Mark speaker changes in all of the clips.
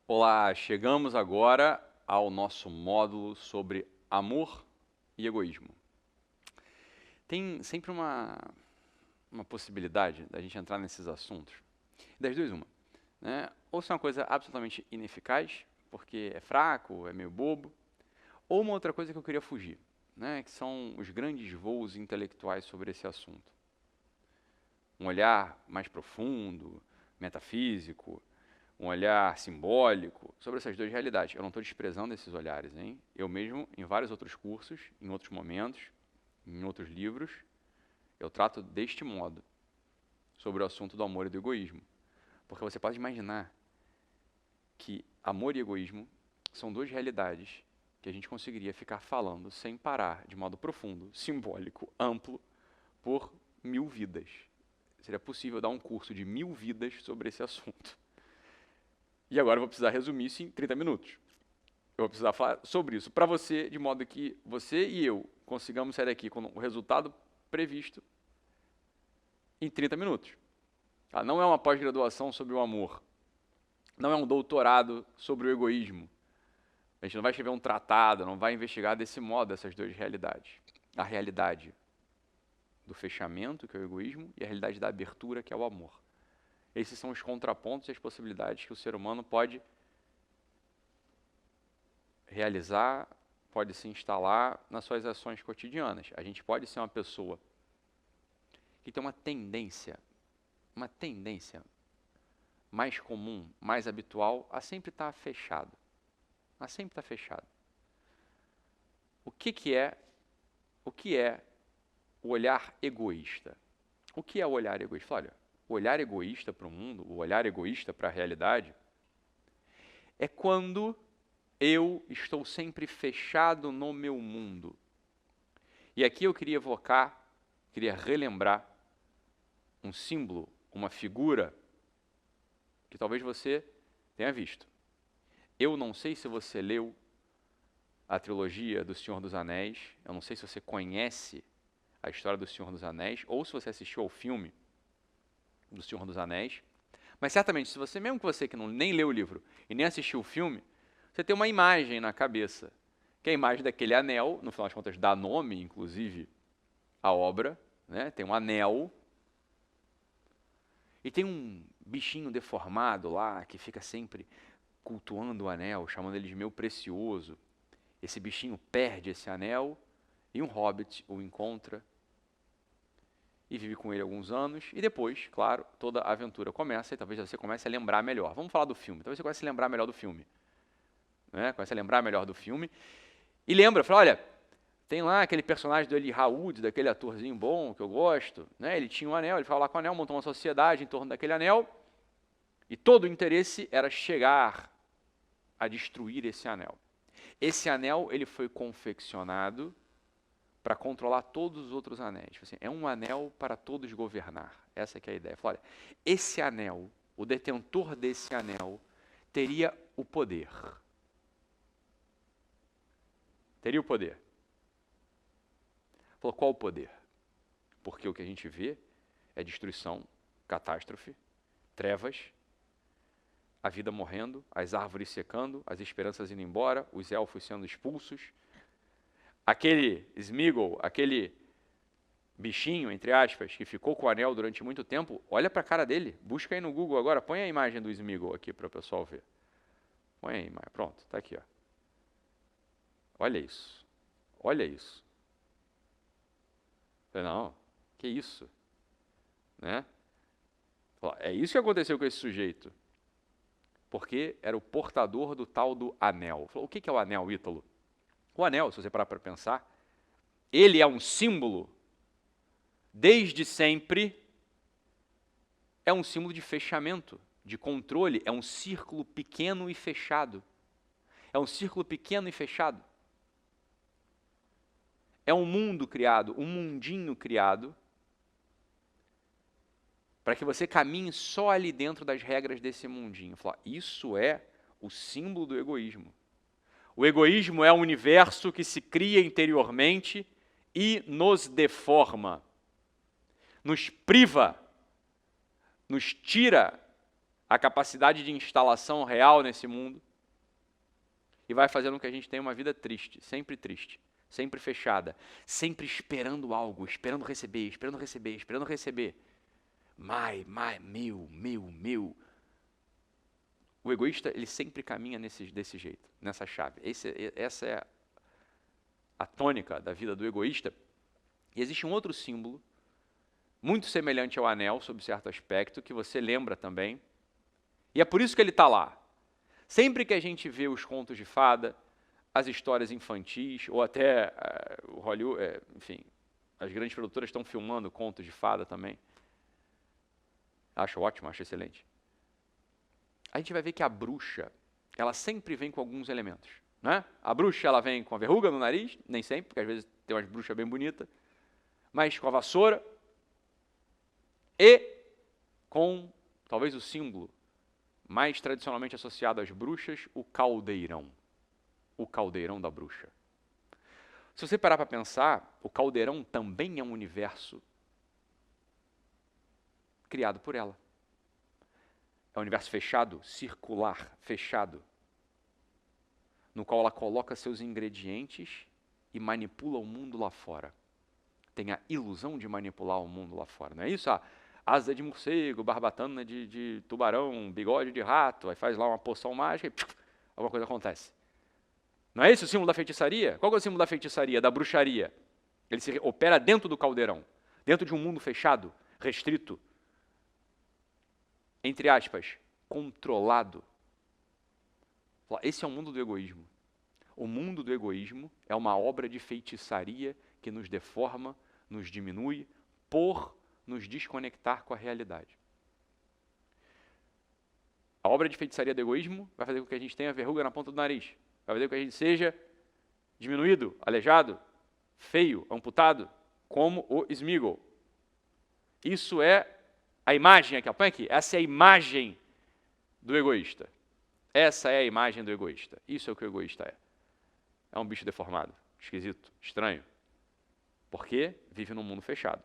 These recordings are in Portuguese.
Speaker 1: Olá, chegamos agora ao nosso módulo sobre amor e egoísmo. Tem sempre uma possibilidade da gente entrar nesses assuntos, das duas uma, né? Ou se é uma coisa absolutamente ineficaz, porque é fraco, é meio bobo, ou uma outra coisa que eu queria fugir, né? Que são os grandes voos intelectuais sobre esse assunto. Um olhar mais profundo, metafísico, um olhar simbólico sobre essas duas realidades. Eu não estou desprezando esses olhares, hein? Eu mesmo, em vários outros cursos, em outros momentos, em outros livros, eu trato deste modo sobre o assunto do amor e do egoísmo. Porque você pode imaginar que amor e egoísmo são duas realidades que a gente conseguiria ficar falando sem parar, de modo profundo, simbólico, amplo, por 1000 vidas. Seria possível dar um curso de 1000 vidas sobre esse assunto. E agora eu vou precisar resumir isso em 30 minutos. Eu vou precisar falar sobre isso para você, de modo que você e eu consigamos sair daqui com o resultado previsto em 30 minutos. Tá? Não é uma pós-graduação sobre o amor. Não é um doutorado sobre o egoísmo. A gente não vai escrever um tratado, não vai investigar desse modo essas duas realidades. A realidade do fechamento, que é o egoísmo, e a realidade da abertura, que é o amor. Esses são os contrapontos e as possibilidades que o ser humano pode realizar, pode se instalar nas suas ações cotidianas. A gente pode ser uma pessoa que tem uma tendência mais comum, mais habitual, a sempre estar fechado. A sempre estar fechado. O que é o olhar egoísta? O que é o olhar egoísta? Olha, o olhar egoísta para o mundo, o olhar egoísta para a realidade, é quando eu estou sempre fechado no meu mundo. E aqui eu queria evocar, queria relembrar um símbolo, uma figura que talvez você tenha visto. Eu não sei se você leu a trilogia do Senhor dos Anéis, eu não sei se você conhece a história do Senhor dos Anéis, ou se você assistiu ao filme do Senhor dos Anéis, mas certamente, se você, mesmo que você que não, nem leu o livro e nem assistiu o filme, você tem uma imagem na cabeça, que é a imagem daquele anel, no final das contas dá nome, inclusive, à obra, né? Tem um anel, e tem um bichinho deformado lá, que fica sempre cultuando o anel, chamando ele de meu precioso. Esse bichinho perde esse anel, e um hobbit o encontra, e vive com ele alguns anos, e depois, claro, toda a aventura começa, e talvez você comece a lembrar melhor. Vamos falar do filme, talvez você comece a lembrar melhor do filme. Né? Comece a lembrar melhor do filme, e lembra, fala, olha, tem lá aquele personagem do Eli Haoud, daquele atorzinho bom, que eu gosto, né? Ele tinha um anel, ele foi lá com o anel, montou uma sociedade em torno daquele anel, e todo o interesse era chegar a destruir esse anel. Esse anel, ele foi confeccionado para controlar todos os outros anéis. Assim, é um anel para todos governar. Essa que é a ideia. Fala, olha, esse anel, o detentor desse anel, teria o poder. Teria o poder. Falou, qual o poder? Porque o que a gente vê é destruição, catástrofe, trevas, a vida morrendo, as árvores secando, as esperanças indo embora, os elfos sendo expulsos. Aquele Sméagol, aquele bichinho, entre aspas, que ficou com o anel durante muito tempo, olha para a cara dele, busca aí no Google agora, põe a imagem do Sméagol aqui para o pessoal ver. Põe aí, pronto, está aqui, ó. Olha isso, olha isso. Não, que isso? Né? É isso que aconteceu com esse sujeito. Porque era o portador do tal do anel. Falou, o que é o anel, Ítalo? O anel, se você parar para pensar, ele é um símbolo, desde sempre, é um símbolo de fechamento, de controle, é um círculo pequeno e fechado. É um círculo pequeno e fechado. É um mundo criado, um mundinho criado, para que você caminhe só ali dentro das regras desse mundinho. Fala, isso é o símbolo do egoísmo. O egoísmo é um universo que se cria interiormente e nos deforma, nos priva, nos tira a capacidade de instalação real nesse mundo e vai fazendo com que a gente tenha uma vida triste, sempre fechada, sempre esperando algo, esperando receber, esperando receber, esperando receber. Meu. O egoísta, ele sempre caminha desse jeito, nessa chave. Essa é a tônica da vida do egoísta. E existe um outro símbolo, muito semelhante ao anel, sob certo aspecto, que você lembra também. E é por isso que ele está lá. Sempre que a gente vê os contos de fada, as histórias infantis, ou até o Hollywood, enfim, as grandes produtoras estão filmando contos de fada também. Acho ótimo, acho excelente. A gente vai ver que a bruxa, ela sempre vem com alguns elementos, né? A bruxa, ela vem com a verruga no nariz, nem sempre, porque às vezes tem umas bruxas bem bonitas, mas com a vassoura e com, talvez, o símbolo mais tradicionalmente associado às bruxas, o caldeirão da bruxa. Se você parar para pensar, o caldeirão também é um universo criado por ela. É um universo fechado, circular, fechado, no qual ela coloca seus ingredientes e manipula o mundo lá fora. Tem a ilusão de manipular o mundo lá fora, não é isso? Asa de morcego, barbatana de tubarão, bigode de rato, aí faz lá uma poção mágica e alguma coisa acontece. Não é esse o símbolo da feitiçaria? Qual é o símbolo da feitiçaria, da bruxaria? Ele se opera dentro do caldeirão, dentro de um mundo fechado, restrito, entre aspas, controlado. Esse é o mundo do egoísmo. O mundo do egoísmo é uma obra de feitiçaria que nos deforma, nos diminui, por nos desconectar com a realidade. A obra de feitiçaria do egoísmo vai fazer com que a gente tenha verruga na ponta do nariz. Vai fazer com que a gente seja diminuído, aleijado, feio, amputado, como o Sméagol. Isso é a imagem aqui, põe aqui. Essa é a imagem do egoísta. Essa é a imagem do egoísta. Isso é o que o egoísta é. É um bicho deformado, esquisito, estranho. Porque vive num mundo fechado.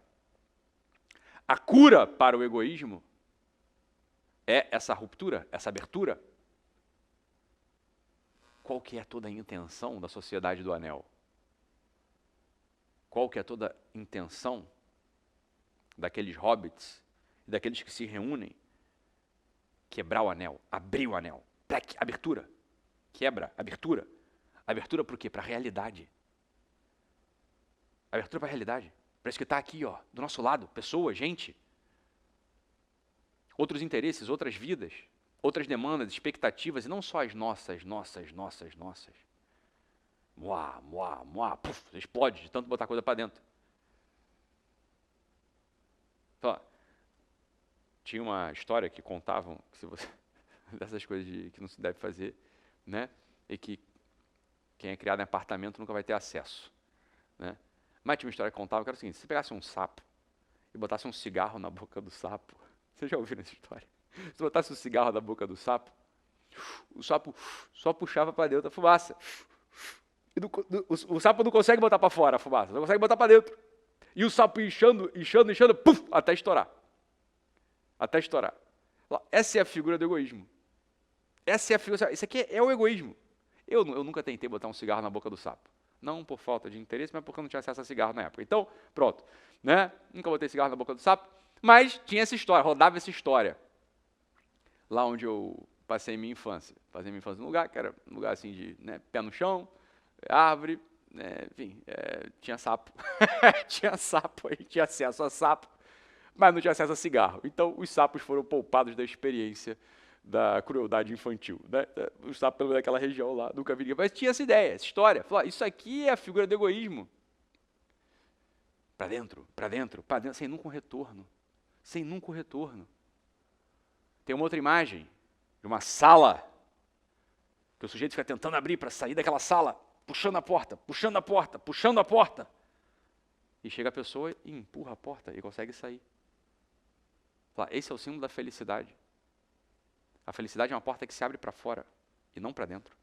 Speaker 1: A cura para o egoísmo é essa ruptura, essa abertura. Qual que é toda a intenção da Sociedade do Anel? Qual que é toda a intenção daqueles hobbits e daqueles que se reúnem? Quebrar o anel, abrir o anel. Plec, abertura. Quebra, abertura. Abertura para o quê? Para a realidade. Abertura para a realidade. Para isso que está aqui, ó, do nosso lado. Pessoa, gente. Outros interesses, outras vidas, outras demandas, expectativas, e não só as nossas. Puf, explode de tanto botar coisa para dentro. Então, tinha uma história que contavam, que se você, dessas coisas que não se deve fazer, né? E que quem é criado em apartamento nunca vai ter acesso, né? Mas tinha uma história que contava que era o seguinte: se pegasse um sapo e botasse um cigarro na boca do sapo, vocês já ouviram essa história? Se botasse um cigarro na boca do sapo, o sapo só puxava para dentro a fumaça. E o sapo não consegue botar para fora a fumaça, não consegue botar para dentro. E o sapo inchando, puf, até estourar. Até estourar. Essa é a figura do egoísmo. Essa é a figura. Isso aqui é o egoísmo. Eu nunca tentei botar um cigarro na boca do sapo. Não por falta de interesse, mas porque eu não tinha acesso a cigarro na época. Então, pronto. Né? Nunca botei cigarro na boca do sapo. Mas tinha essa história, rodava essa história. Lá onde eu passei minha infância. Passei minha infância num lugar que era um lugar assim de, né, pé no chão, árvore, enfim, tinha sapo. Tinha sapo, a gente tinha acesso a sapo, mas não tinha acesso a cigarro. Então, os sapos foram poupados da experiência da crueldade infantil, né? Os sapos, pelo menos daquela região lá, nunca vi ninguém. Mas tinha essa ideia, essa história. Falou, isso aqui é a figura do egoísmo. Para dentro, sem nunca um retorno. Sem nunca um retorno. Tem uma outra imagem de uma sala, que o sujeito fica tentando abrir para sair daquela sala, puxando a porta. E chega a pessoa e empurra a porta e consegue sair. Esse é o símbolo da felicidade. A felicidade é uma porta que se abre para fora e não para dentro.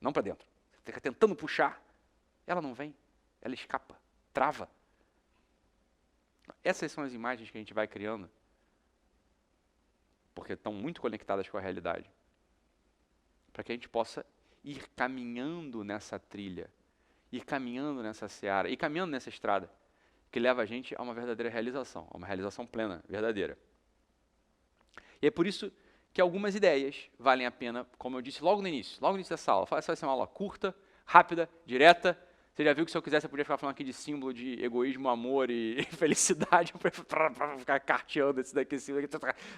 Speaker 1: Não para dentro. Você fica tentando puxar, ela não vem, ela escapa, trava. Essas são as imagens que a gente vai criando porque estão muito conectadas com a realidade, para que a gente possa ir caminhando nessa trilha, ir caminhando nessa seara, ir caminhando nessa estrada, que leva a gente a uma verdadeira realização, a uma realização plena, verdadeira. E é por isso que algumas ideias valem a pena, como eu disse logo no início dessa aula. Essa vai ser uma aula curta, rápida, direta. Você já viu que se eu quisesse eu podia ficar falando aqui de símbolo de egoísmo, amor e felicidade, para ficar carteando esse daqui,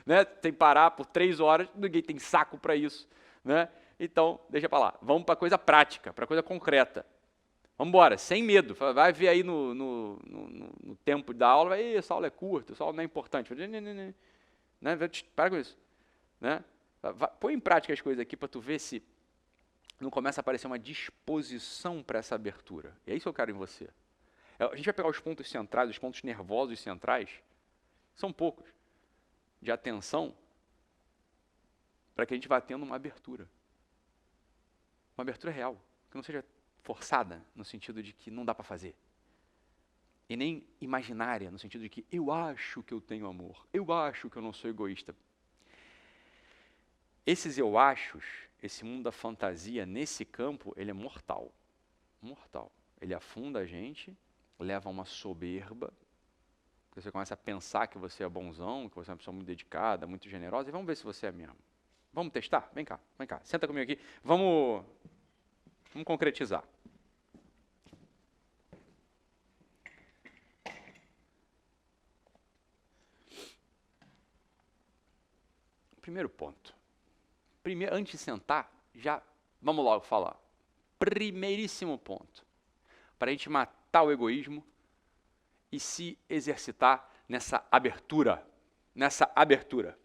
Speaker 1: né? Sem parar por 3 horas, ninguém tem saco para isso, né? Então, deixa para lá. Vamos para coisa prática, para coisa concreta. Vamos embora, sem medo. Vai ver aí no tempo da aula, vai, essa aula é curta, essa aula não é importante. Né? Para com isso. Né? Põe em prática as coisas aqui para tu ver se não começa a aparecer uma disposição para essa abertura. E é isso que eu quero em você. A gente vai pegar os pontos centrais, os pontos nervosos centrais, são poucos, de atenção, para que a gente vá tendo uma abertura. Uma abertura real, que não seja forçada, no sentido de que não dá para fazer. E nem imaginária, no sentido de que eu acho que eu tenho amor, eu acho que eu não sou egoísta. Esses eu achos, esse mundo da fantasia, nesse campo, ele é mortal. Mortal. Ele afunda a gente, leva a uma soberba, você começa a pensar que você é bonzão, que você é uma pessoa muito dedicada, muito generosa, e vamos ver se você é mesmo. Vamos testar? Vem cá, senta comigo aqui, vamos concretizar. Primeiro ponto. Antes de sentar, já vamos logo falar. Primeiríssimo ponto. Para a gente matar o egoísmo e se exercitar nessa abertura. Nessa abertura.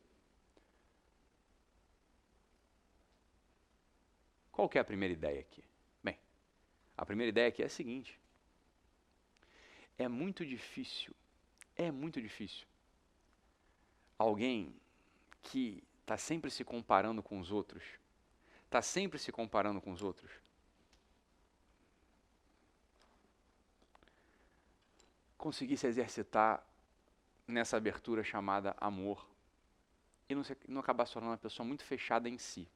Speaker 1: Qual que é a primeira ideia aqui? Bem, a primeira ideia aqui é a seguinte. É muito difícil alguém que está sempre se comparando com os outros, conseguir se exercitar nessa abertura chamada amor e não acabar se tornando uma pessoa muito fechada em si.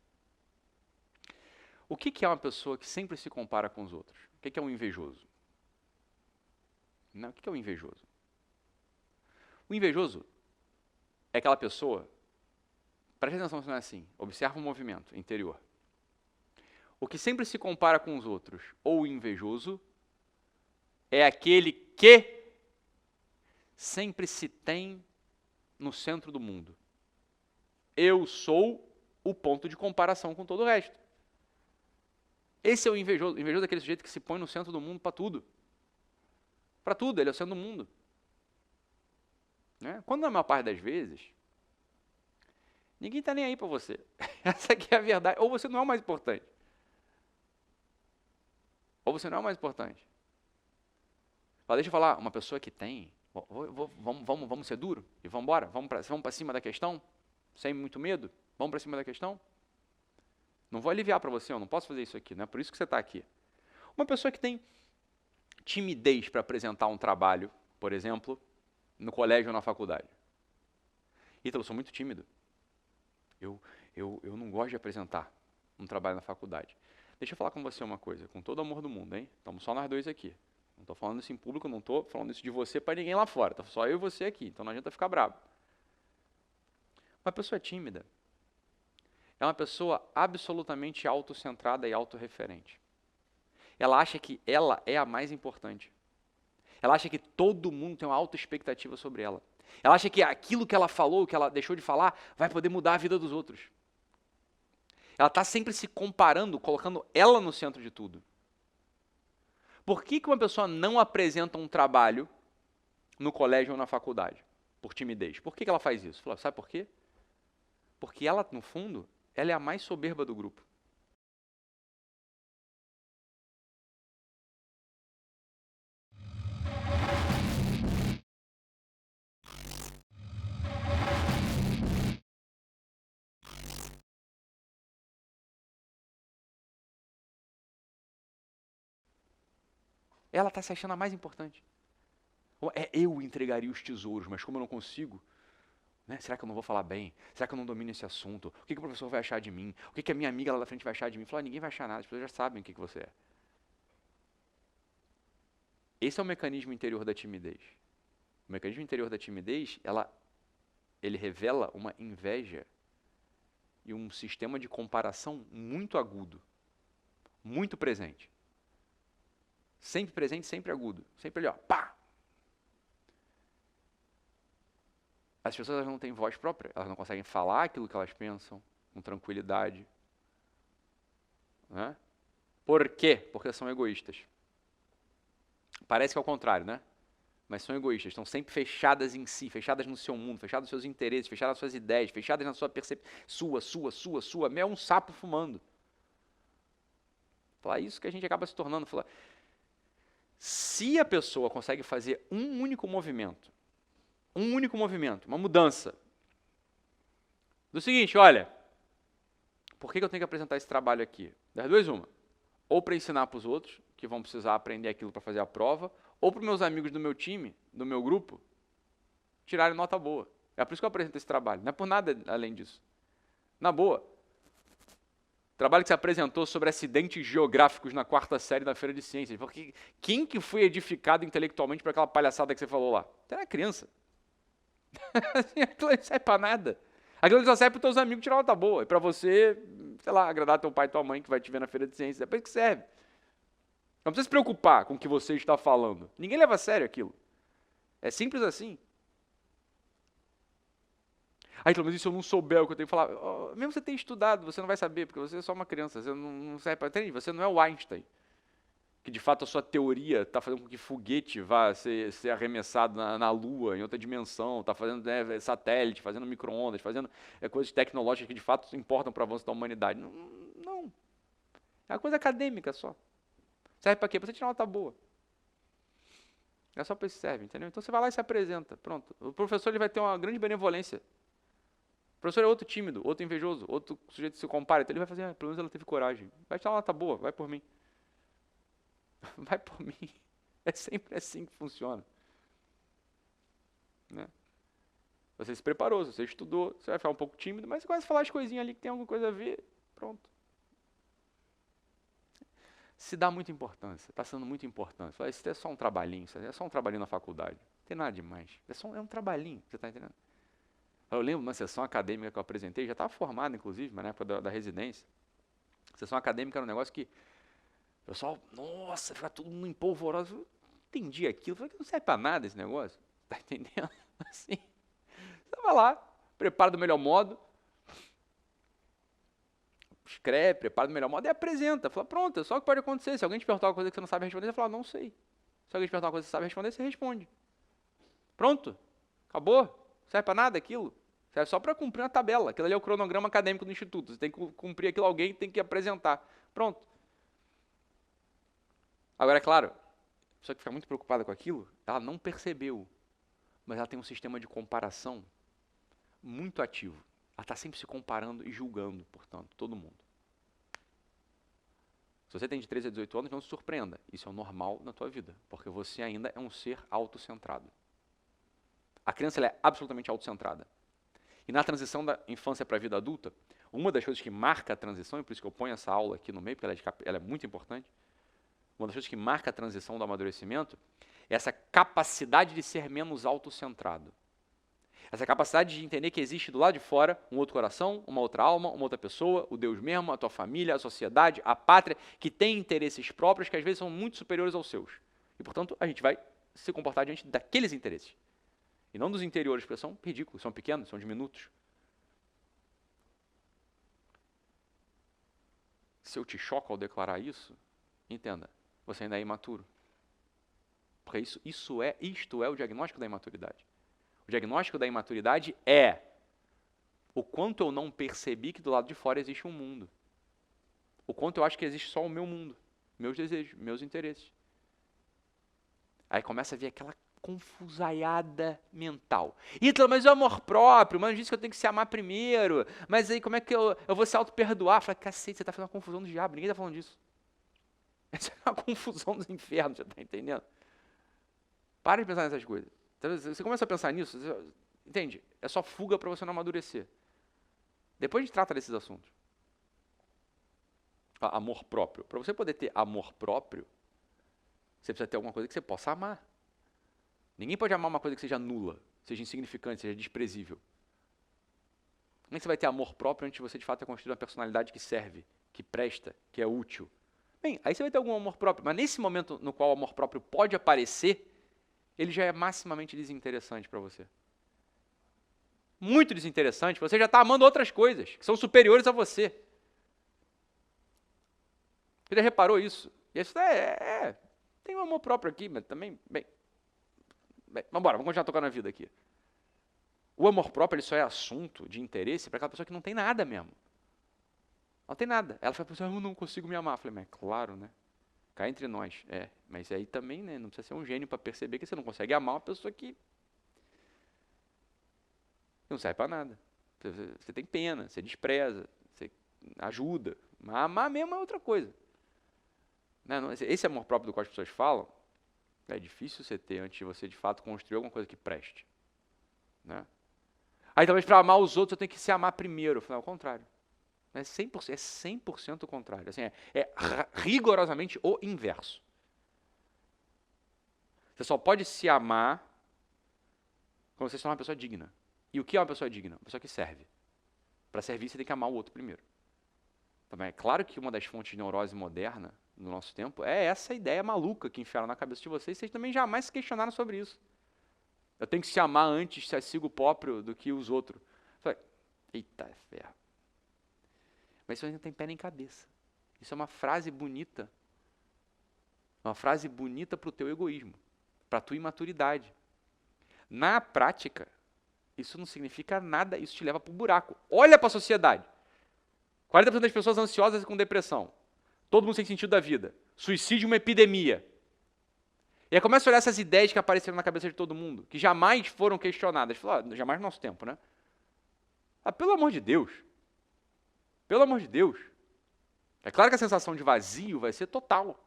Speaker 1: O que é uma pessoa que sempre se compara com os outros? O que é um invejoso? Não, o que é um invejoso? O invejoso é aquela pessoa, preste atenção se não é assim, observa o movimento interior. O que sempre se compara com os outros, ou invejoso, é aquele que sempre se tem no centro do mundo. Eu sou o ponto de comparação com todo o resto. Esse é o invejoso. O invejoso é aquele sujeito que se põe no centro do mundo para tudo. Para tudo, ele é o centro do mundo. Né? Quando na maior parte das vezes, ninguém está nem aí para você. Essa aqui é a verdade. Ou você não é o mais importante. Mas deixa eu falar, uma pessoa que tem, vamos ser duro e vamos embora? Vamos para cima da questão? Sem muito medo? Vamos para cima da questão? Não vou aliviar para você, eu não posso fazer isso aqui, não é por isso que você está aqui. Uma pessoa que tem timidez para apresentar um trabalho, por exemplo, no colégio ou na faculdade. Ítalo, eu sou muito tímido. Eu não gosto de apresentar um trabalho na faculdade. Deixa eu falar com você uma coisa, com todo o amor do mundo, hein? Estamos só nós dois aqui. Não estou falando isso em público, não estou falando isso de você para ninguém lá fora. Está só eu e você aqui, então não adianta ficar bravo. Uma pessoa tímida é uma pessoa absolutamente autocentrada e autorreferente. Ela acha que ela é a mais importante. Ela acha que todo mundo tem uma alta expectativa sobre ela. Ela acha que aquilo que ela falou, que ela deixou de falar, vai poder mudar a vida dos outros. Ela está sempre se comparando, colocando ela no centro de tudo. Por que uma pessoa não apresenta um trabalho no colégio ou na faculdade? Por timidez. Por que ela faz isso? Sabe por quê? Porque ela, no fundo, ela é a mais soberba do grupo. Ela está se achando a mais importante. Eu entregaria os tesouros, mas como eu não consigo, Né? Será que eu não vou falar bem? Será que eu não domino esse assunto? O que o professor vai achar de mim? O que a minha amiga lá da frente vai achar de mim? Falou, ninguém vai achar nada, as pessoas já sabem o que você é. Esse é o mecanismo interior da timidez. O mecanismo interior da timidez, ele revela uma inveja e um sistema de comparação muito agudo, muito presente. Sempre presente, sempre agudo. Sempre ali, ó, pá! As pessoas elas não têm voz própria, elas não conseguem falar aquilo que elas pensam com tranquilidade. Né? Por quê? Porque são egoístas. Parece que é o contrário, né? Mas são egoístas, estão sempre fechadas em si, fechadas no seu mundo, fechadas nos seus interesses, fechadas nas suas ideias, fechadas na sua percepção, sua. É um sapo fumando. Falar isso que a gente acaba se tornando. Falar, se a pessoa consegue fazer um único movimento, uma mudança, do seguinte, olha, por que eu tenho que apresentar esse trabalho aqui? Das duas, uma. Ou para ensinar para os outros, que vão precisar aprender aquilo para fazer a prova, ou para os meus amigos do meu time, do meu grupo, tirarem nota boa. É por isso que eu apresento esse trabalho, não é por nada além disso. Na boa. Trabalho que você apresentou sobre acidentes geográficos na 4ª série da Feira de Ciências. Porque quem que foi edificado intelectualmente por aquela palhaçada que você falou lá? Você era criança. Aquilo não serve para nada. Aquilo só serve para os teus amigos tirar nota boa. E para você, sei lá, agradar teu pai e tua mãe que vai te ver na Feira de Ciências. É para isso que serve. Não precisa se preocupar com o que você está falando. Ninguém leva a sério aquilo. É simples assim. Aí, mas e se eu não souber o que eu tenho que falar? Oh, mesmo você ter estudado, você não vai saber, porque você é só uma criança. Você não serve para entender. Você não é o Einstein. Que de fato a sua teoria está fazendo com que foguete vá ser arremessado na Lua, em outra dimensão, está fazendo satélite, fazendo micro-ondas, fazendo coisas tecnológicas que de fato importam para o avanço da humanidade. Não. É uma coisa acadêmica só. Serve para quê? Para você tirar uma nota boa. É só para isso que serve, entendeu? Então você vai lá e se apresenta, pronto. O professor ele vai ter uma grande benevolência. O professor é outro tímido, outro invejoso, outro sujeito que se compara, então ele vai fazer, pelo menos ela teve coragem. Vai tirar uma nota boa, vai por mim. Vai por mim. É sempre assim que funciona. Né? Você se preparou, você estudou, você vai ficar um pouco tímido, mas você começa a falar as coisinhas ali que tem alguma coisa a ver, pronto. Se dá muita importância, está sendo muito importante. Fala, isso é só um trabalhinho, isso é só um trabalhinho na faculdade. Não tem nada demais. É um trabalhinho, você está entendendo? Eu lembro de uma sessão acadêmica que eu apresentei, já estava formado, inclusive, mas na época da residência. Sessão acadêmica era um negócio que o pessoal, nossa, fica tudo em polvorosa. Eu entendi aquilo, falei que não serve para nada esse negócio. Tá entendendo? Assim, você vai lá, prepara do melhor modo, escreve, prepara do melhor modo e apresenta. Fala, pronto, é só o que pode acontecer. Se alguém te perguntar uma coisa que você não sabe responder, você fala, não sei. Se alguém te perguntar uma coisa que você sabe responder, você responde. Pronto, acabou. Não serve para nada aquilo. Serve só para cumprir uma tabela. Aquilo ali é o cronograma acadêmico do instituto. Você tem que cumprir aquilo, alguém tem que apresentar. Pronto. Agora, é claro, a pessoa que fica muito preocupada com aquilo, ela não percebeu, mas ela tem um sistema de comparação muito ativo. Ela está sempre se comparando e julgando, portanto, todo mundo. Se você tem de 13 a 18 anos, não se surpreenda. Isso é o normal na tua vida, porque você ainda é um ser autocentrado. A criança ela é absolutamente autocentrada. E na transição da infância para a vida adulta, uma das coisas que marca a transição, e por isso que eu ponho essa aula aqui no meio, porque ela é muito importante, uma das coisas que marca a transição do amadurecimento é essa capacidade de ser menos autocentrado. Essa capacidade de entender que existe do lado de fora um outro coração, uma outra alma, uma outra pessoa, o Deus mesmo, a tua família, a sociedade, a pátria, que tem interesses próprios que às vezes são muito superiores aos seus. E, portanto, a gente vai se comportar diante daqueles interesses. E não dos interiores, porque são ridículos, são pequenos, são diminutos. Se eu te choco ao declarar isso, entenda, você ainda é imaturo. Porque isto é o diagnóstico da imaturidade. O diagnóstico da imaturidade é o quanto eu não percebi que do lado de fora existe um mundo. O quanto eu acho que existe só o meu mundo, meus desejos, meus interesses. Aí começa a vir aquela confusaiada mental. Ítalo, mas o amor próprio, mas disse que eu tenho que se amar primeiro, mas aí como é que eu vou se auto-perdoar? Fala, cacete, você está fazendo uma confusão do diabo, ninguém está falando disso. Essa é uma confusão dos infernos, você está entendendo? Para de pensar nessas coisas. Você começa a pensar nisso, entende? É só fuga para você não amadurecer. Depois a gente trata desses assuntos. Amor próprio. Para você poder ter amor próprio, você precisa ter alguma coisa que você possa amar. Ninguém pode amar uma coisa que seja nula, seja insignificante, seja desprezível. Como é que você vai ter amor próprio antes de você, de fato, ter construído uma personalidade que serve, que presta, que é útil? Bem, aí você vai ter algum amor próprio, mas nesse momento no qual o amor próprio pode aparecer, ele já é maximamente desinteressante para você. Muito desinteressante, você já está amando outras coisas, que são superiores a você. Você já reparou isso? E isso tem um amor próprio aqui, mas também, bem, vamos embora, vamos continuar tocando a vida aqui. O amor próprio ele só é assunto de interesse para aquela pessoa que não tem nada mesmo. Não tem nada. Ela fala, eu não consigo me amar. Eu falei, mas é claro, né? Cá entre nós. Mas aí também, né? Não precisa ser um gênio para perceber que você não consegue amar uma pessoa que não serve para nada. Você tem pena, você despreza, você ajuda. Mas amar mesmo é outra coisa. Né? Esse amor próprio do qual as pessoas falam, é difícil você ter antes de você, de fato, construir alguma coisa que preste. Né? Aí talvez para amar os outros eu tenho que se amar primeiro. Eu falei, ao contrário. É 100% o contrário. Assim, é rigorosamente o inverso. Você só pode se amar quando você se torna uma pessoa digna. E o que é uma pessoa digna? Uma pessoa que serve. Para servir, você tem que amar o outro primeiro. Também é claro que uma das fontes de neurose moderna no nosso tempo é essa ideia maluca que enfiaram na cabeça de vocês. Vocês também jamais se questionaram sobre isso. Eu tenho que se amar antes, se sigo o próprio, do que os outros. Eu falei, eita ferro. Mas isso ainda tem pé nem cabeça. Isso é uma frase bonita. Uma frase bonita para o teu egoísmo, para a tua imaturidade. Na prática, isso não significa nada, isso te leva para o buraco. Olha para a sociedade. 40% das pessoas ansiosas e com depressão. Todo mundo sem sentido da vida. Suicídio uma epidemia. E aí começa a olhar essas ideias que apareceram na cabeça de todo mundo, que jamais foram questionadas. Fala, jamais no nosso tempo, né? Pelo amor de Deus. Pelo amor de Deus. É claro que a sensação de vazio vai ser total.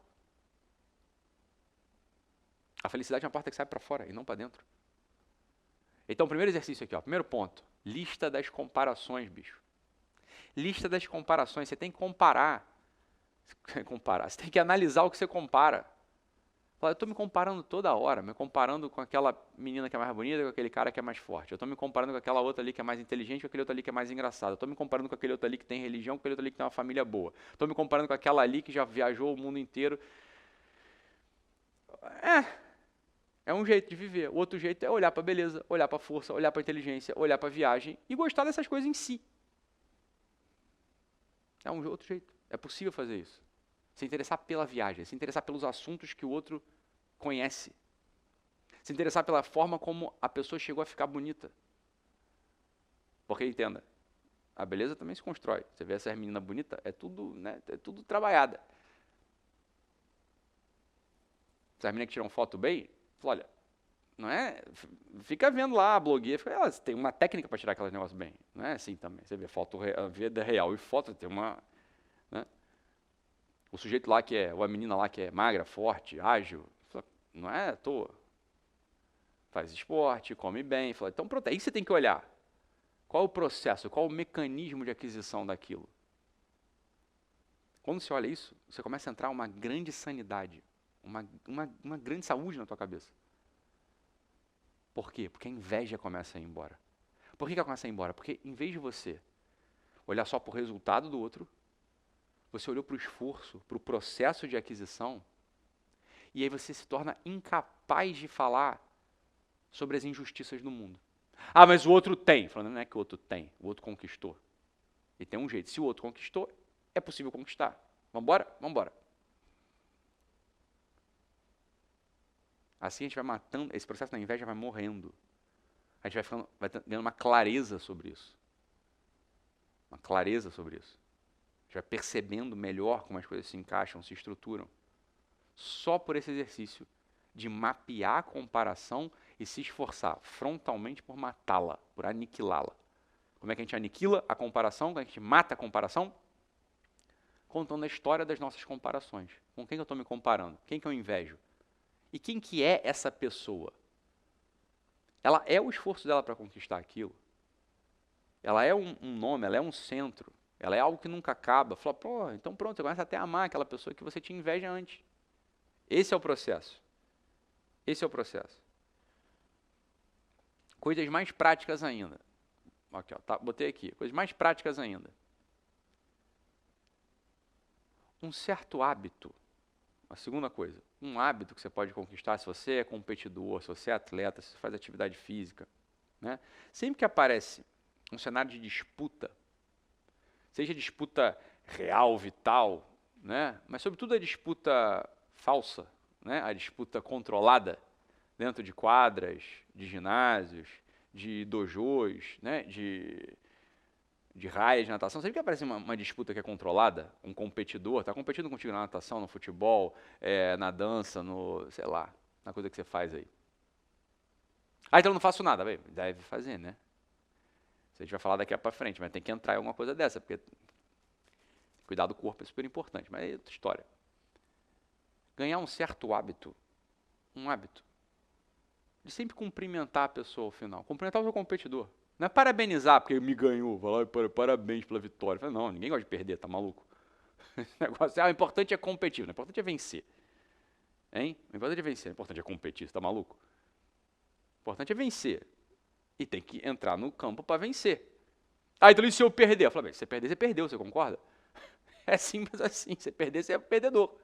Speaker 1: A felicidade é uma porta que sai para fora e não para dentro. Então, o primeiro exercício aqui, primeiro ponto. Lista das comparações, bicho. Lista das comparações. Você tem que comparar. Você tem que analisar o que você compara. Eu estou me comparando toda hora, me comparando com aquela menina que é mais bonita, com aquele cara que é mais forte. Eu estou me comparando com aquela outra ali que é mais inteligente, com aquele outro ali que é mais engraçado. Eu estou me comparando com aquele outro ali que tem religião, com aquele outro ali que tem uma família boa. Estou me comparando com aquela ali que já viajou o mundo inteiro. É um jeito de viver. O outro jeito é olhar para a beleza, olhar para a força, olhar para a inteligência, olhar para a viagem e gostar dessas coisas em si. É um outro jeito. É possível fazer isso. Se interessar pela viagem, se interessar pelos assuntos que o outro conhece. Se interessar pela forma como a pessoa chegou a ficar bonita. Porque, entenda, a beleza também se constrói. Você vê essas meninas bonitas, é tudo trabalhada. Essas meninas que tiram foto bem, fala, olha, não é... Fica vendo lá a blogueira, elas têm uma técnica para tirar aqueles negócios bem. Não é assim também. Você vê foto, a vida real e foto, tem uma... Né? O sujeito lá que é, ou a menina lá que é magra, forte, ágil, não é à toa. Faz esporte, come bem. Fala, então, pronto, aí você tem que olhar. Qual é o processo, qual é o mecanismo de aquisição daquilo? Quando você olha isso, você começa a entrar uma grande sanidade, uma grande saúde na tua cabeça. Por quê? Porque a inveja começa a ir embora. Por que ela começa a ir embora? Porque em vez de você olhar só para o resultado do outro, você olhou para o esforço, para o processo de aquisição, e aí você se torna incapaz de falar sobre as injustiças do mundo. Mas o outro tem. Falando, não é que o outro tem, o outro conquistou. E tem um jeito. Se o outro conquistou, é possível conquistar. Vamos embora? Vamos embora. Assim a gente vai matando, esse processo da inveja vai morrendo. A gente vai tendo uma clareza sobre isso. Uma clareza sobre isso. A gente vai percebendo melhor como as coisas se encaixam, se estruturam. Só por esse exercício de mapear a comparação e se esforçar frontalmente por matá-la, por aniquilá-la. Como é que a gente aniquila a comparação? Como é que a gente mata a comparação? Contando a história das nossas comparações. Com quem que eu estou me comparando? Quem que eu invejo? E quem que é essa pessoa? ela é o esforço dela para conquistar aquilo. Ela é um nome, ela é um centro. Ela é algo que nunca acaba. Fala, pô, então pronto, você começa até a amar aquela pessoa que você tinha inveja antes. Esse é o processo. Esse é o processo. Coisas mais práticas ainda. Aqui, ó, tá, botei aqui. Coisas mais práticas ainda. Um certo hábito. A segunda coisa. Um hábito que você pode conquistar se você é competidor, se você é atleta, se você faz atividade física. Né? Sempre que aparece um cenário de disputa, seja disputa real, vital, né? Mas sobretudo a disputa falsa, né? A disputa controlada dentro de quadras, de ginásios, de dojos, né? de raias de natação. Sempre que aparece uma disputa que é controlada, um competidor está competindo contigo na natação, no futebol, na dança, no, sei lá, na coisa que você faz aí. Ah, então eu não faço nada. Deve fazer, né? A gente vai falar daqui para frente, mas tem que entrar em alguma coisa dessa, porque cuidar do corpo é super importante, mas é outra história. Ganhar um certo hábito, um hábito, de sempre cumprimentar a pessoa ao final. Cumprimentar o seu competidor. Não é parabenizar porque ele me ganhou, falar parabéns pela vitória. Não, ninguém gosta de perder, tá maluco? Esse negócio, o importante é competir, o importante é vencer. Hein? O importante é vencer, o importante é competir, você tá maluco? O importante é vencer. E tem que entrar no campo para vencer. Ah, então e se eu perder? Eu falo, bem, se você perder, você perdeu, você concorda? É simples assim, se você perder, você é perdedor.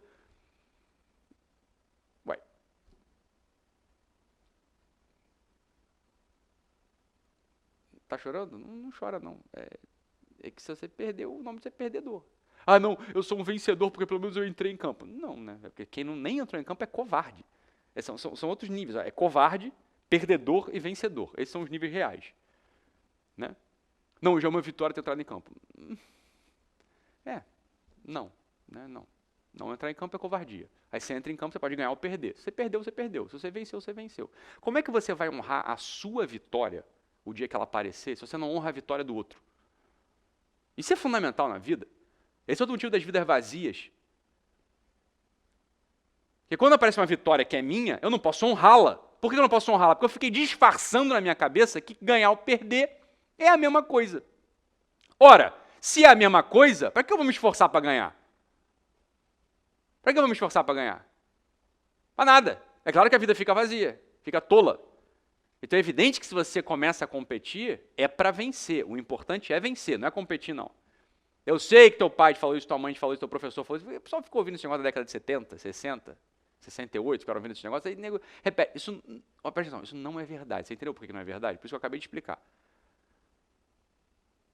Speaker 1: Ué. Tá chorando? Não chora, não. É que se você perdeu, o nome de você é perdedor. Ah, não, eu sou um vencedor porque pelo menos eu entrei em campo. Não, né? Porque quem nem entrou em campo é covarde. São outros níveis. Ó. É covarde, perdedor e vencedor. Esses são os níveis reais. Né? Não, já é uma vitória ter entrado em campo. Não. Né? Não entrar em campo é covardia. Aí você entra em campo, você pode ganhar ou perder. Se você perdeu, você perdeu. Se você venceu, você venceu. Como é que você vai honrar a sua vitória o dia que ela aparecer, se você não honra a vitória do outro? Isso é fundamental na vida. Esse é outro motivo das vidas vazias. Porque quando aparece uma vitória que é minha, eu não posso honrá-la. Por que eu não posso honrá-la? Porque eu fiquei disfarçando na minha cabeça que ganhar ou perder é a mesma coisa. Ora, se é a mesma coisa, para que eu vou me esforçar para ganhar? Para que eu vou me esforçar para ganhar? Para nada. É claro que a vida fica vazia, fica tola. Então é evidente que se você começa a competir, é para vencer. O importante é vencer, não é competir, não. Eu sei que teu pai te falou isso, tua mãe te falou isso, teu professor falou isso. O pessoal ficou ouvindo esse negócio da década de 70, 60, 68, ficaram ouvindo esse negócio. Aí, nego, repete, isso, ó, presta atenção, isso não é verdade. Você entendeu por que não é verdade? Por isso que eu acabei de explicar.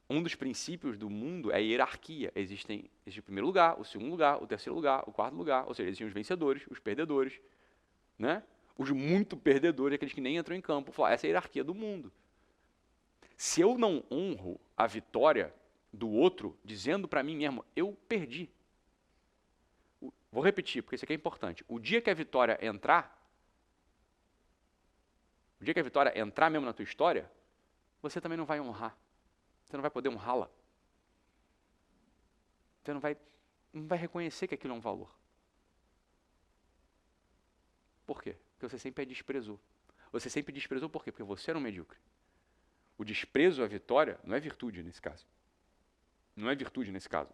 Speaker 1: Um dos princípios do mundo é a hierarquia. Existe o primeiro lugar, o segundo lugar, o terceiro lugar, o quarto lugar. Ou seja, existem os vencedores, os perdedores. Né? Os muito perdedores, aqueles que nem entram em campo. Essa é a hierarquia do mundo. Se eu não honro a vitória do outro, dizendo para mim mesmo, eu perdi. Vou repetir, porque isso aqui é importante. O dia que a vitória entrar mesmo na tua história, você também não vai honrar. Você não vai poder honrá-la. Você não vai reconhecer que aquilo é um valor. Por quê? Porque você sempre a desprezou. Você sempre desprezou por quê? Porque você era um medíocre. O desprezo à vitória não é virtude nesse caso. Não é virtude nesse caso.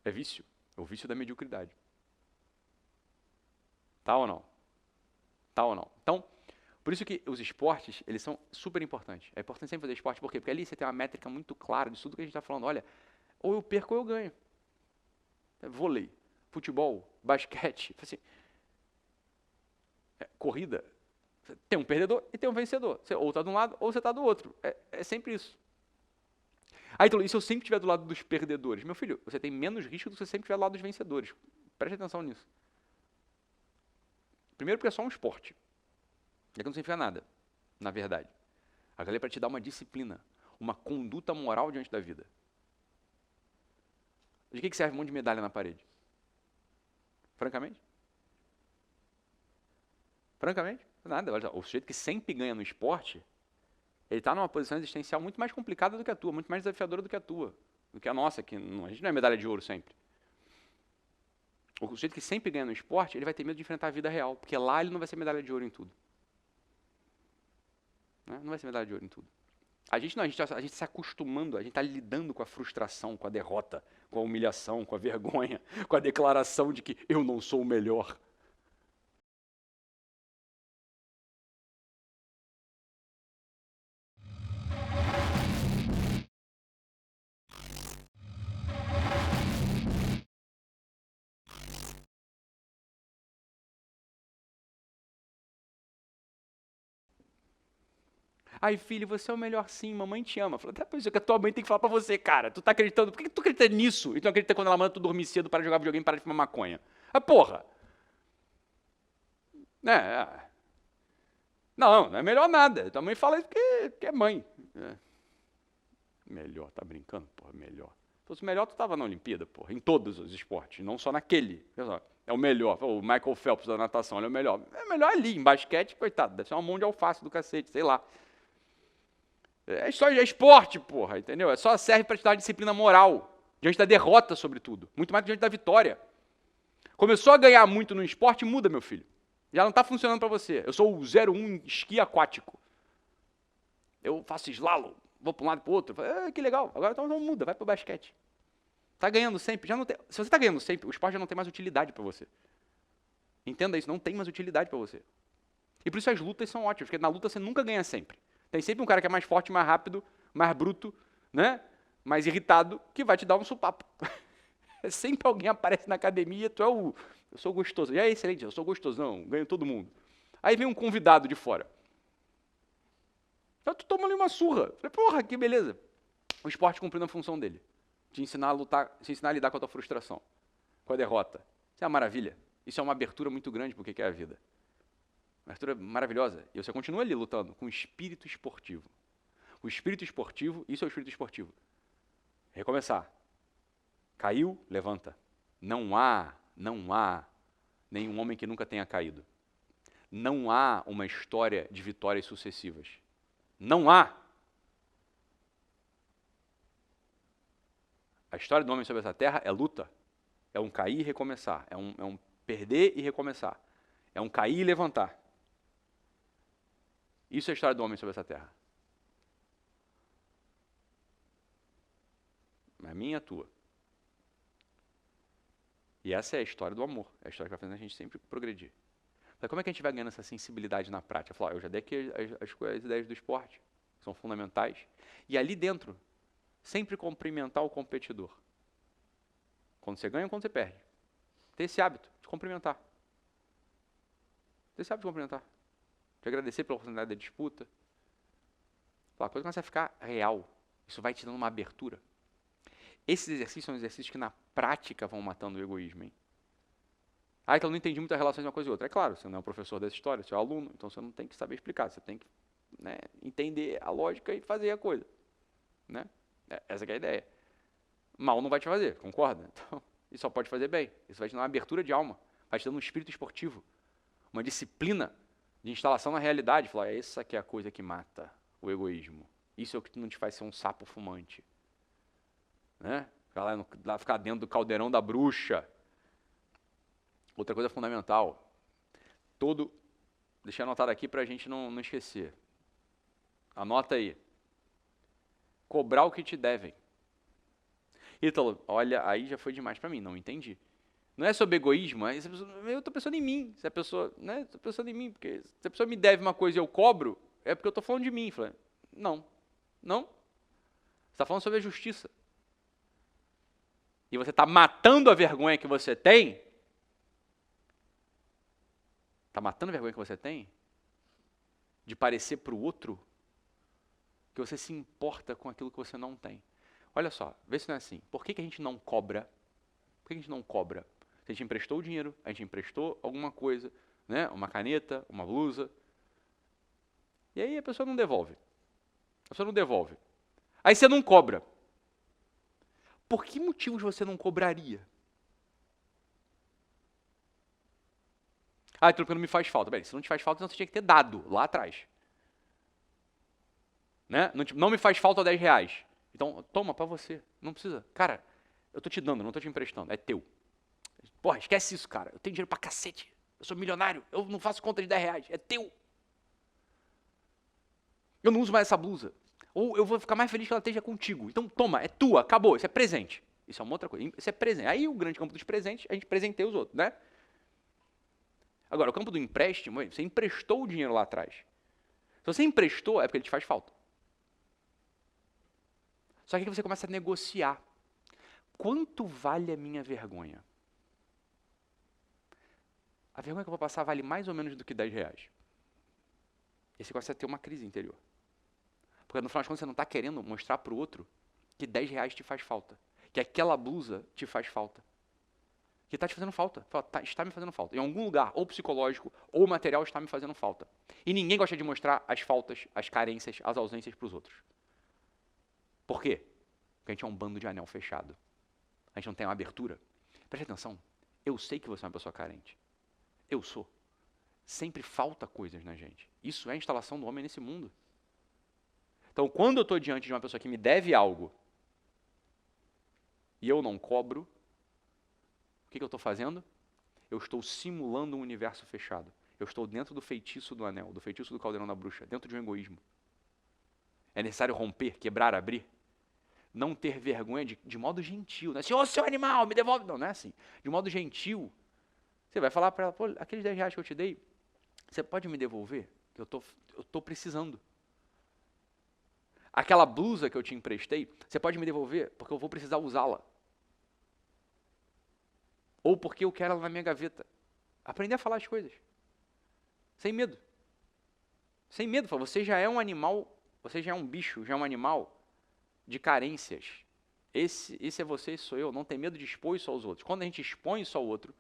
Speaker 1: É vício. É o vício da mediocridade. Tá ou não? Tá ou não? Então, por isso que os esportes, eles são super importantes. É importante sempre fazer esporte, por quê? Porque ali você tem uma métrica muito clara de tudo que a gente está falando. Olha, ou eu perco ou eu ganho. Vôlei, futebol, basquete, assim, corrida. Tem um perdedor e tem um vencedor. Você ou está de um lado ou você está do outro. É sempre isso. Aí, então, e se eu sempre estiver do lado dos perdedores? Meu filho, você tem menos risco do que se você sempre estiver do lado dos vencedores. Preste atenção nisso. Primeiro porque é só um esporte. E aqui não significa nada, na verdade. Aquilo é para te dar uma disciplina, uma conduta moral diante da vida. De que serve um monte de medalha na parede? Francamente? Francamente? Nada. Olha, o sujeito que sempre ganha no esporte, ele está numa posição existencial muito mais complicada do que a tua, muito mais desafiadora do que a tua, do que a nossa, que a gente não é medalha de ouro sempre. O sujeito que sempre ganha no esporte, ele vai ter medo de enfrentar a vida real, porque lá ele não vai ser medalha de ouro em tudo. Né? Não vai ser medalha de ouro em tudo. A gente não, a gente está se acostumando, a gente está lidando com a frustração, com a derrota, com a humilhação, com a vergonha, com a declaração de que eu não sou o melhor. Ai, filho, você é o melhor sim, mamãe te ama. Fala, até por isso que a tua mãe tem que falar pra você, cara. Tu tá acreditando, por que tu acredita nisso? E tu não acredita quando ela manda tu dormir cedo para jogar videogame e para de fumar maconha? Ah, porra! É. Não, não é melhor nada. Tua mãe fala isso porque é mãe. É. Melhor, tá brincando? Porra, melhor. Se fosse melhor, tu tava na Olimpíada, porra, em todos os esportes, não só naquele. É o melhor. O Michael Phelps da natação, ele é o melhor. É melhor ali, em basquete, coitado, deve ser uma mão de alface do cacete, sei lá. É só esporte, porra, entendeu? É só serve para te dar disciplina moral, diante da derrota, sobretudo. Muito mais que diante da vitória. Começou a ganhar muito no esporte, muda, meu filho. Já não está funcionando para você. Eu sou o 01 em esqui aquático. Eu faço slalom, vou para um lado e para o outro. Que legal, agora então muda, vai para o basquete. Está ganhando sempre, já não tem, se você está ganhando sempre, o esporte já não tem mais utilidade para você. Entenda isso, não tem mais utilidade para você. E por isso as lutas são ótimas, porque na luta você nunca ganha sempre. Tem sempre um cara que é mais forte, mais rápido, mais bruto, né? Mais irritado, que vai te dar um supapo. Sempre alguém aparece na academia, eu sou gostoso. E é excelente, eu sou gostosão, ganho todo mundo. Aí vem um convidado de fora. Então tu toma ali uma surra. Falei, porra, que beleza. O esporte cumprindo a função dele. Te ensinar a lutar, te ensinar a lidar com a tua frustração, com a derrota. Isso é uma maravilha. Isso é uma abertura muito grande porque que é a vida. Uma abertura maravilhosa. E você continua ali lutando com o espírito esportivo. O espírito esportivo, isso é o espírito esportivo. Recomeçar. Caiu, levanta. Não há nenhum homem que nunca tenha caído. Não há uma história de vitórias sucessivas. Não há. A história do homem sobre essa terra é luta. É um cair e recomeçar. É um perder e recomeçar. É um cair e levantar. Isso é a história do homem sobre essa terra. É a minha e a tua. E essa é a história do amor. É a história que vai fazendo a gente sempre progredir. Mas como é que a gente vai ganhando essa sensibilidade na prática? Falar, eu já dei aqui as ideias do esporte, que são fundamentais. E ali dentro, sempre cumprimentar o competidor. Quando você ganha ou quando você perde. Ter esse hábito de cumprimentar. Ter esse hábito de cumprimentar. De agradecer pela oportunidade da disputa. A coisa começa a ficar real. Isso vai te dando uma abertura. Esses exercícios são exercícios que na prática vão matando o egoísmo, hein? Ah, então eu não entendi muita relação de uma coisa e outra. É claro, você não é um professor dessa história, você é um aluno, então você não tem que saber explicar, você tem que, né, entender a lógica e fazer a coisa. Né? Essa é a ideia. Mal não vai te fazer, concorda? Então, isso só pode fazer bem. Isso vai te dar uma abertura de alma, vai te dando um espírito esportivo, uma disciplina de instalação na realidade. Falar, essa aqui é a coisa que mata o egoísmo. Isso é o que não te faz ser um sapo fumante. Né? Ficar dentro do caldeirão da bruxa. Outra coisa fundamental, deixei anotado aqui para a gente não esquecer. Anota aí. Cobrar o que te devem. Ítalo, olha, aí já foi demais para mim, não entendi. Não é sobre egoísmo, eu estou pensando em mim. Se a pessoa, né, estou pensando em mim, porque se a pessoa me deve uma coisa e eu cobro, é porque eu estou falando de mim. Falei, não. Você está falando sobre a justiça. E você está matando a vergonha que você tem. Está matando a vergonha que você tem de parecer para o outro que você se importa com aquilo que você não tem. Olha só, vê se não é assim. Por que a gente não cobra? Por que a gente não cobra? Se a gente emprestou o dinheiro, a gente emprestou alguma coisa, né? Uma caneta, uma blusa. E aí a pessoa não devolve. A pessoa não devolve. Aí você não cobra. Por que motivos você não cobraria? Ah, então porque não me faz falta. Bem, se não te faz falta, então você tinha que ter dado lá atrás. Né? Não me faz falta R$10. Então, toma pra você. Não precisa. Cara, eu tô te dando, não tô te emprestando. É teu. Porra, esquece isso, cara. Eu tenho dinheiro pra cacete. Eu sou milionário. Eu não faço conta de R$10. É teu. Eu não uso mais essa blusa. Ou eu vou ficar mais feliz que ela esteja contigo. Então toma, é tua, acabou, isso é presente. Isso é uma outra coisa, isso é presente. Aí o grande campo dos presentes, a gente presenteia os outros, né? Agora, o campo do empréstimo, você emprestou o dinheiro lá atrás. Se você emprestou, é porque ele te faz falta. Só que aí você começa a negociar. Quanto vale a minha vergonha? A vergonha que eu vou passar vale mais ou menos do que 10 reais. E você começa a ter uma crise interior. Porque no final das contas você não está querendo mostrar para o outro que 10 reais te faz falta. Que aquela blusa te faz falta. Que está te fazendo falta. Está me fazendo falta. Em algum lugar, ou psicológico, ou material, está me fazendo falta. E ninguém gosta de mostrar as faltas, as carências, as ausências para os outros. Por quê? Porque a gente é um bando de anel fechado. A gente não tem uma abertura. Preste atenção. Eu sei que você é uma pessoa carente. Eu sou. Sempre falta coisas na gente. Isso é a instalação do homem nesse mundo. Então, quando eu estou diante de uma pessoa que me deve algo e eu não cobro, o que eu estou fazendo? Eu estou simulando um universo fechado. Eu estou dentro do feitiço do anel, do feitiço do caldeirão da bruxa, dentro de um egoísmo. É necessário romper, quebrar, abrir. Não ter vergonha de modo gentil. Não é assim, ô seu animal, me devolve. Não, não é assim. De modo gentil, você vai falar para ela, pô, aqueles 10 reais que eu te dei, você pode me devolver? Eu tô precisando. Aquela blusa que eu te emprestei, você pode me devolver porque eu vou precisar usá-la. Ou porque eu quero ela na minha gaveta. Aprender a falar as coisas. Sem medo. Sem medo. Você já é um animal, você já é um bicho, já é um animal de carências. Esse é você, esse sou eu. Não tem medo de expor isso aos outros. Quando a gente expõe isso ao outro,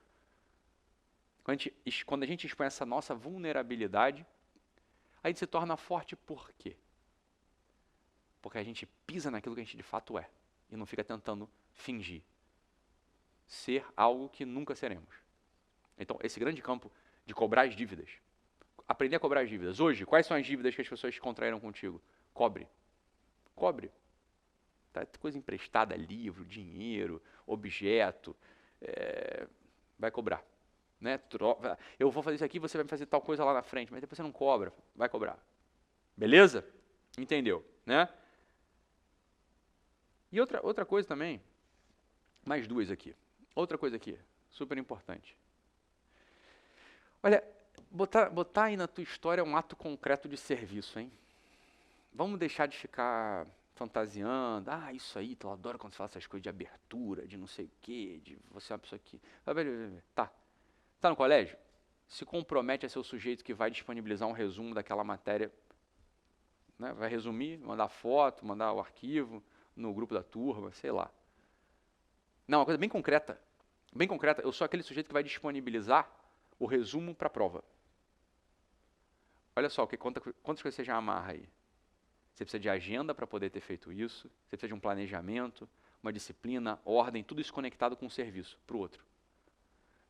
Speaker 1: quando a gente expõe essa nossa vulnerabilidade, aí a gente se torna forte por quê? Porque a gente pisa naquilo que a gente de fato é. E não fica tentando fingir ser algo que nunca seremos. Então, esse grande campo de cobrar as dívidas. Aprender a cobrar as dívidas. Hoje, quais são as dívidas que as pessoas contraíram contigo? Cobre. Cobre. Tá? Coisa emprestada, livro, dinheiro, objeto. Vai cobrar. Né? Eu vou fazer isso aqui, você vai fazer tal coisa lá na frente, mas depois você não cobra. Vai cobrar. Beleza? Entendeu? Né? E outra coisa também, mais duas aqui. Outra coisa aqui, super importante. Olha, botar aí na tua história um ato concreto de serviço, hein? Vamos deixar de ficar fantasiando. Ah, isso aí, eu adoro quando você fala essas coisas de abertura, de não sei o quê, de você é uma pessoa que... Tá. Tá no colégio? Se compromete a ser o sujeito que vai disponibilizar um resumo daquela matéria. Né? Vai resumir, mandar foto, mandar o arquivo no grupo da turma, sei lá. Não, uma coisa bem concreta. Bem concreta, eu sou aquele sujeito que vai disponibilizar o resumo para a prova. Olha só, quantas coisas você já amarra aí? Você precisa de agenda para poder ter feito isso, você precisa de um planejamento, uma disciplina, ordem, tudo isso conectado com um serviço para o outro.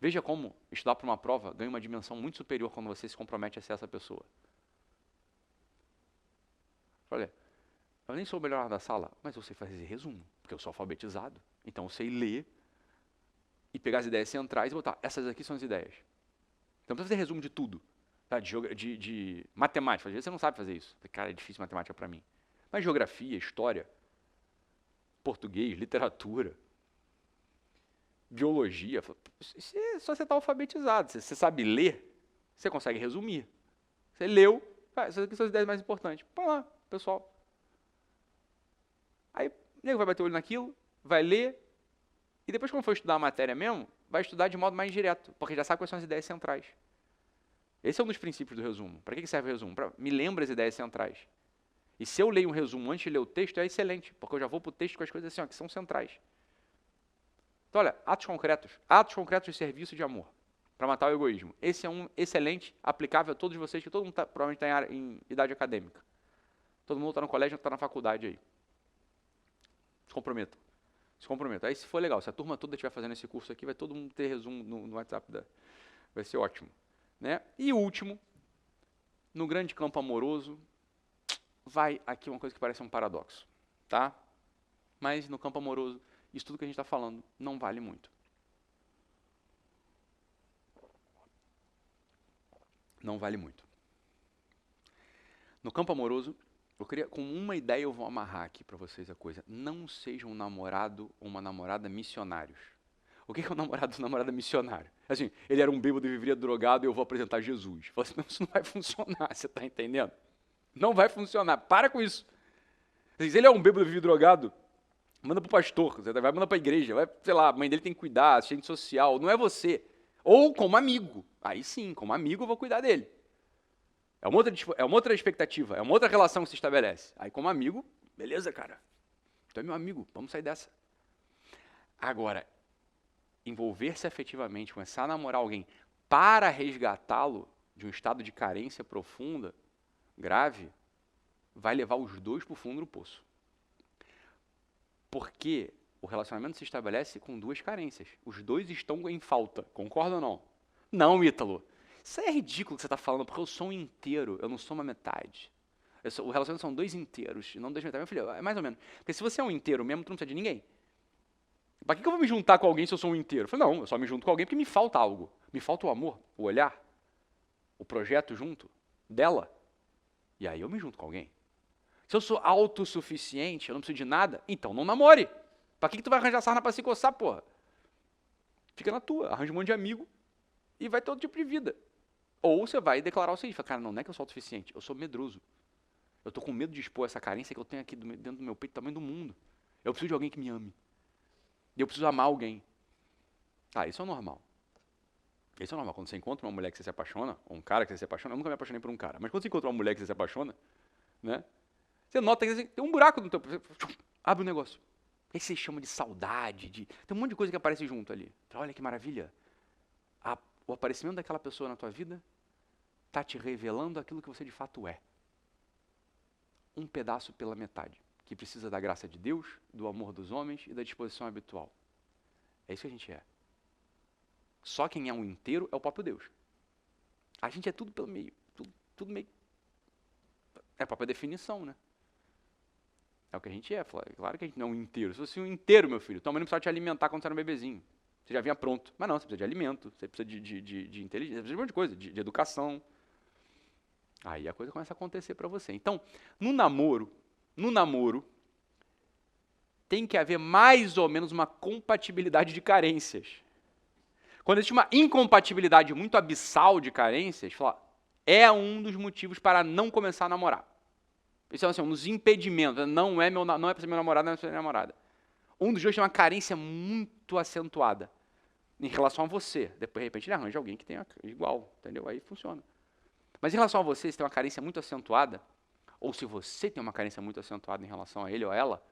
Speaker 1: Veja como estudar para uma prova ganha uma dimensão muito superior quando você se compromete a ser essa pessoa. Olha, eu nem sou o melhor da sala, mas eu sei fazer resumo, porque eu sou alfabetizado. Então eu sei ler e pegar as ideias centrais e botar, essas aqui são as ideias. Então não precisa fazer resumo de tudo. Tá? De matemática, às vezes você não sabe fazer isso. Cara, é difícil matemática para mim. Mas geografia, história, português, literatura, biologia, só você está alfabetizado. Você sabe ler, você consegue resumir. Você leu, essas aqui são as ideias mais importantes. Põe lá, pessoal. Aí o nego vai bater o olho naquilo, vai ler, e depois quando for estudar a matéria mesmo, vai estudar de modo mais direto, porque já sabe quais são as ideias centrais. Esse é um dos princípios do resumo. Para que serve o resumo? Me lembra as ideias centrais. E se eu leio um resumo antes de ler o texto, é excelente, porque eu já vou para o texto com as coisas assim, ó, que são centrais. Então, olha, atos concretos de serviço e de amor, para matar o egoísmo. Esse é um excelente, aplicável a todos vocês, que todo mundo provavelmente está em idade acadêmica. Todo mundo está no colégio, está na faculdade aí. Se comprometam. Se comprometam. Aí, se for legal, se a turma toda estiver fazendo esse curso aqui, vai todo mundo ter resumo no WhatsApp. Vai ser ótimo. Né? E último, no grande campo amoroso, vai aqui uma coisa que parece um paradoxo. Tá? Mas no campo amoroso, isso tudo que a gente está falando não vale muito. Não vale muito. No campo amoroso, Eu queria, com uma ideia eu vou amarrar aqui para vocês a coisa. Não seja um namorado ou uma namorada missionários. O que é um namorado ou namorada missionário? Assim, ele era um bêbado e vivia drogado e eu vou apresentar Jesus. Fala assim, não, isso não vai funcionar, você está entendendo? Não vai funcionar, para com isso. Se ele é um bêbado e vive drogado, manda pro pastor, você vai mandar pra igreja, vai, sei lá, a mãe dele tem que cuidar, assistente social, não é você. Ou como amigo. Aí sim, como amigo eu vou cuidar dele. É uma outra expectativa, é uma outra relação que se estabelece. Aí como amigo, beleza, cara. Tu é meu amigo, vamos sair dessa. Agora, envolver-se afetivamente, começar a namorar alguém para resgatá-lo de um estado de carência profunda, grave, vai levar os dois pro fundo do poço. Porque o relacionamento se estabelece com duas carências. Os dois estão em falta, concorda ou não? Não, Ítalo. Isso é ridículo que você está falando, porque eu sou um inteiro, eu não sou uma metade. O relacionamento são dois inteiros, e não dois metades. Meu filho, é mais ou menos. Porque se você é um inteiro mesmo, tu não precisa de ninguém. Para que eu vou me juntar com alguém se eu sou um inteiro? Eu falei, não, eu só me junto com alguém porque me falta algo. Me falta o amor, o olhar, o projeto junto dela. E aí eu me junto com alguém. Se eu sou autossuficiente, eu não preciso de nada, então não namore. Pra que tu vai arranjar sarna pra se coçar, porra? Fica na tua, arranja um monte de amigo e vai ter outro tipo de vida. Ou você vai declarar o seguinte, fala, cara, não é que eu sou autossuficiente, eu sou medroso. Eu tô com medo de expor essa carência que eu tenho aqui dentro do meu peito, do tamanho do mundo. Eu preciso de alguém que me ame. E eu preciso amar alguém. Ah, isso é normal. Isso é normal. Quando você encontra uma mulher que você se apaixona, ou um cara que você se apaixona, eu nunca me apaixonei por um cara, mas quando você encontra uma mulher que você se apaixona, né? Você nota que tem um buraco no teu... Abre um negócio. Aí você chama de saudade, tem um monte de coisa que aparece junto ali. Olha que maravilha. O aparecimento daquela pessoa na tua vida está te revelando aquilo que você de fato é. Um pedaço pela metade, que precisa da graça de Deus, do amor dos homens e da disposição habitual. É isso que a gente é. Só quem é um inteiro é o próprio Deus. A gente é tudo pelo meio. Tudo meio... É a própria definição, né? É o que a gente é. Claro que a gente não é um inteiro. Se fosse um inteiro, meu filho, tua mãe não precisava te alimentar quando você era um bebezinho. Você já vinha pronto. Mas não, você precisa de alimento, você precisa de inteligência, você precisa de um monte de coisa, de educação. Aí a coisa começa a acontecer para você. Então, no namoro, tem que haver mais ou menos uma compatibilidade de carências. Quando existe uma incompatibilidade muito abissal de carências, é um dos motivos para não começar a namorar. Isso é assim, um dos impedimentos. Não é para ser meu namorado, não é para ser minha namorada. Um dos dois tem uma carência muito acentuada em relação a você. Depois, de repente, ele arranja alguém que tenha igual, entendeu? Aí funciona. Mas em relação a você, se tem uma carência muito acentuada, ou se você tem uma carência muito acentuada em relação a ele ou a ela,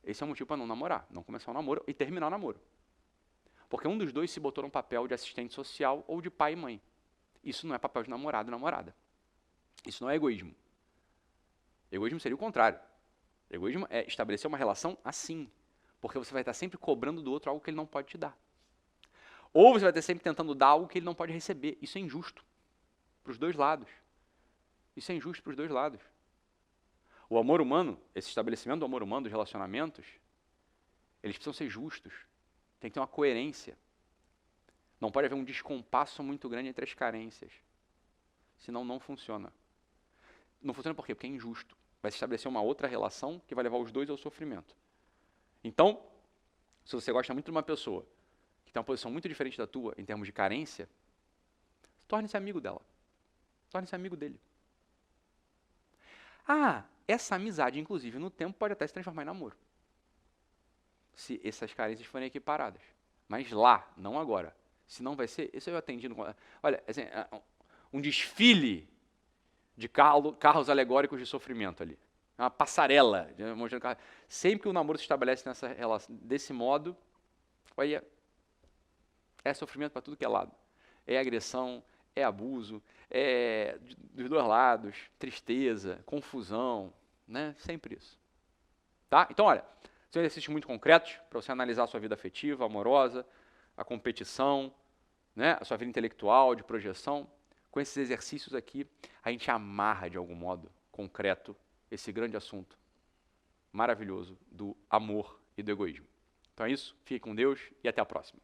Speaker 1: esse é um motivo para não namorar, não começar o namoro e terminar o namoro. Porque um dos dois se botou num papel de assistente social ou de pai e mãe. Isso não é papel de namorado e namorada. Isso não é egoísmo. Egoísmo seria o contrário. Egoísmo é estabelecer uma relação assim, porque você vai estar sempre cobrando do outro algo que ele não pode te dar. Ou você vai estar sempre tentando dar algo que ele não pode receber. Isso é injusto para os dois lados. Isso é injusto para os dois lados. O amor humano, esse estabelecimento do amor humano, dos relacionamentos, eles precisam ser justos. Tem que ter uma coerência. Não pode haver um descompasso muito grande entre as carências. Senão não funciona. Não funciona por quê? Porque é injusto. Vai se estabelecer uma outra relação que vai levar os dois ao sofrimento. Então, se você gosta muito de uma pessoa que tem uma posição muito diferente da tua em termos de carência, torne-se amigo dela. Torne-se amigo dele. Essa amizade, inclusive, no tempo pode até se transformar em namoro. Se essas carências forem equiparadas. Mas lá, não agora. Se não vai ser, isso eu atendi. Olha, assim, um desfile de carros alegóricos de sofrimento ali. Uma passarela. Sempre que o namoro se estabelece nessa relação, desse modo, olha, é sofrimento para tudo que é lado. É agressão, é abuso, é dos dois lados, tristeza, confusão, né? Sempre isso. Tá? Então, olha, são exercícios muito concretos para você analisar a sua vida afetiva, amorosa, a competição, né? A sua vida intelectual, de projeção. Com esses exercícios aqui, a gente amarra de algum modo concreto esse grande assunto maravilhoso do amor e do egoísmo. Então é isso, fique com Deus e até a próxima.